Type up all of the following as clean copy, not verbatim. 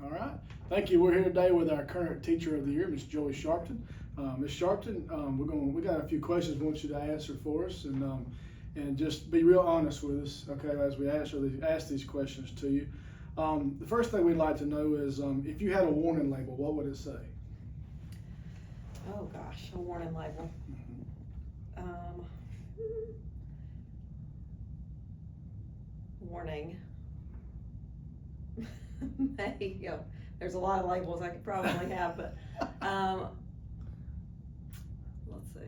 All right. Thank you. We're here today with our current Teacher of the Year, Miss Joey Sharpton. Miss Sharpton, we got a few questions we want you to answer for us, and just be real honest with us, okay, as we ask these questions to you. The first thing we'd like to know is if you had a warning label, what would it say? Oh gosh, a warning label. Warning. Maybe, there's a lot of labels I could probably have, but let's see.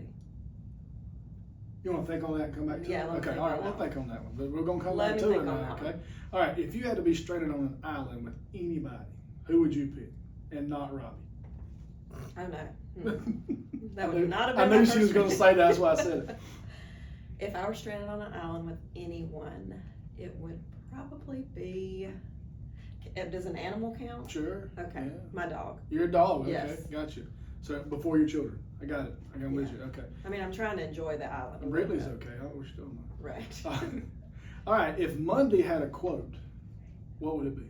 You want to think on that and come back to Yeah, it? let me Okay, think all right, on we'll that think on that one, but we're going to come Let back me to it think on now, that okay? one. All right, if you had to be stranded on an island with anybody, who would you pick, and not Robbie? Oh no. That would not have been I my knew she was first going to say that, that's why I said it. If I were stranded on an island with anyone, it would probably be, does an animal count? Sure. Okay, Yeah. my dog. You're a dog, okay, Yes. gotcha. So before your children, I got it, I'm with you, okay. I mean, I'm trying to enjoy the island. a little Brittany's bit. okay, we're still not. Right. All right, if Monday had a quote, what would it be?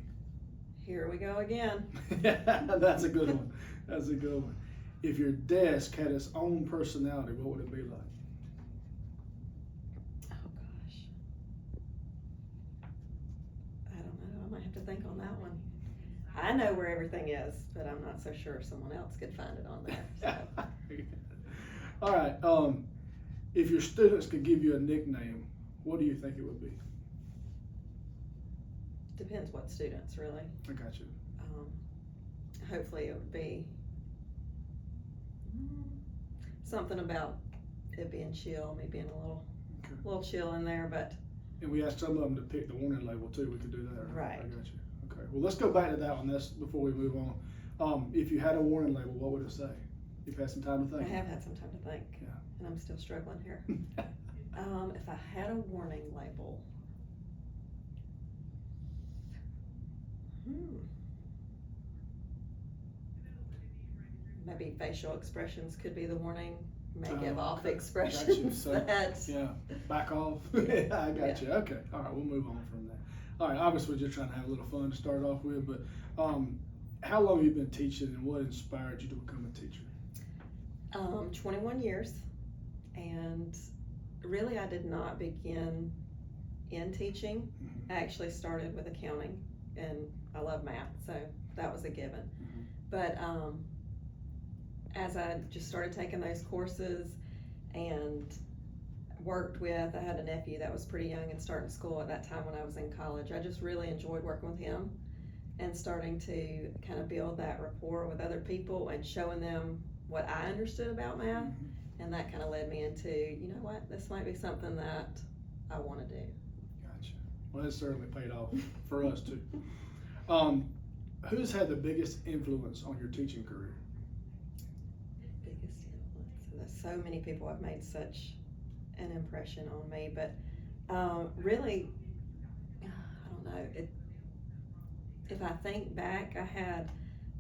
Here we go again. That's a good one, that's a good one. If your desk had its own personality, what would it be like? Oh gosh. I don't know, I might have to think on that one. I know where everything is, but I'm not so sure if someone else could find it on there, so. All right, if your students could give you a nickname, what do you think it would be? Depends what students, really. I got you. Hopefully it would be something about it being chill, me being Okay. a little chill in there, but And we asked some of them to pick the warning label too, we could do that. Right. I got you. Okay, well, let's go back to that one, that's before we move on. If you had a warning label, what would it say? You've had some time to I think. have had some time to think, Yeah. and I'm still struggling here. If I had a warning label, maybe facial expressions could be the warning. May give off Okay. expressions So, that. yeah, back off. Yeah, I got you. Okay, all right, we'll move on from that. All right, obviously we're just trying to have a little fun to start off with, but how long have you been teaching, and what inspired you to become a teacher? 21 years, and really I did not begin in teaching. Mhm. I actually started with accounting, and I love math, so that was a given. Mhm. But as I just started taking those courses and worked with, I had a nephew that was pretty young and starting school at that time when I was in college. I just really enjoyed working with him and starting to kind of build that rapport with other people and showing them what I understood about math. Mhm. And that kind of led me into, you know what, this might be something that I want to do. Gotcha. Well, it certainly paid off for us too. Who's had the biggest influence on your teaching career? Biggest influence. There's so many people have made such an impression on me, but really, I don't know. If I think back, I had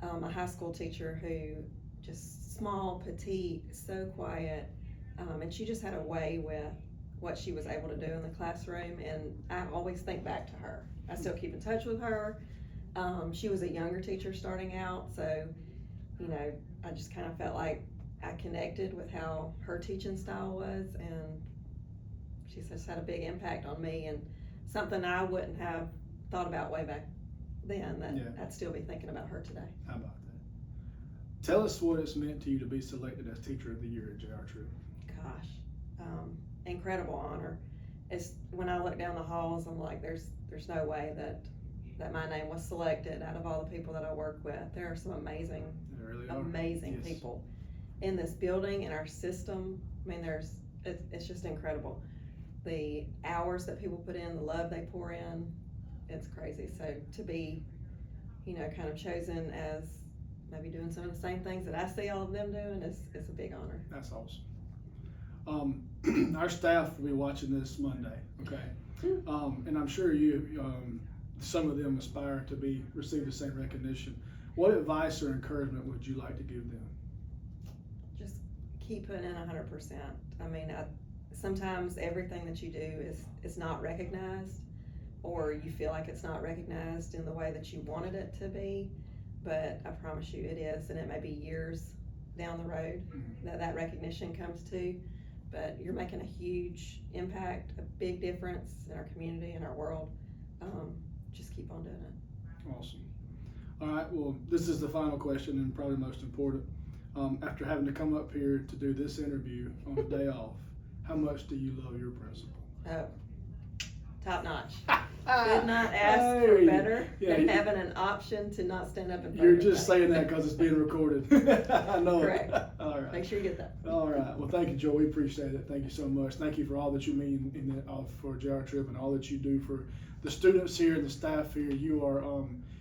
a high school teacher who just small, petite, so quiet, and she just had a way with what she was able to do in the classroom, and I always think back to her. I still keep in touch with her. She was a younger teacher starting out, so, you know, I just kind of felt like I connected with how her teaching style was, and she just had a big impact on me, and something I wouldn't have thought about way back then that Yeah. I'd still be thinking about her today. How about that? Tell us what it's meant to you to be selected as Teacher of the Year at J.R. Tripp. Gosh, incredible honor. It's when I look down the halls, I'm like, there's no way that my name was selected out of all the people that I work with. There are some amazing, They really are. amazing Yes. people in this building, in our system. I mean, it's just incredible. The hours that people put in, the love they pour in, it's crazy. So to be, you know, kind of chosen as maybe doing some of the same things that I see all of them doing is a big honor. That's awesome. Our staff will be watching this Monday, okay? And I'm sure some of them aspire to receive the same recognition. What advice or encouragement would you like to give them? Just keep putting in 100%. I mean, sometimes everything that you do is not recognized, or you feel like it's not recognized in the way that you wanted it to be. but I promise you it is, and it may be years down the road that recognition comes to, but you're making a huge impact, a big difference in our community and our world. Just keep on doing it. Awesome. All right, well, this is the final question and probably most important. After having to come up here to do this interview on a day off, how much do you love your principal? Oh, top notch. Could not ask for better than having an option to not stand up in front You're of just everybody. saying that because it's being recorded. I know. Correct. All right. Make sure you get that. All right. Well, thank you, Joe. We appreciate it. Thank you so much. Thank you for all that you mean for JR Trip and all that you do for the students here and the staff here. You are.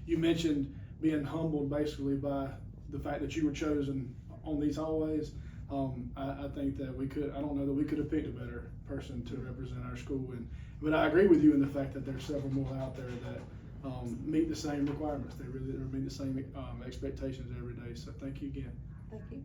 You mentioned being humbled basically by the fact that you were chosen on these hallways. I think that I don't know that we could have picked a better person to represent our school. But I agree with you in the fact that there's several more out there that meet the same requirements. They really meet the same expectations every day. So thank you again. Thank you.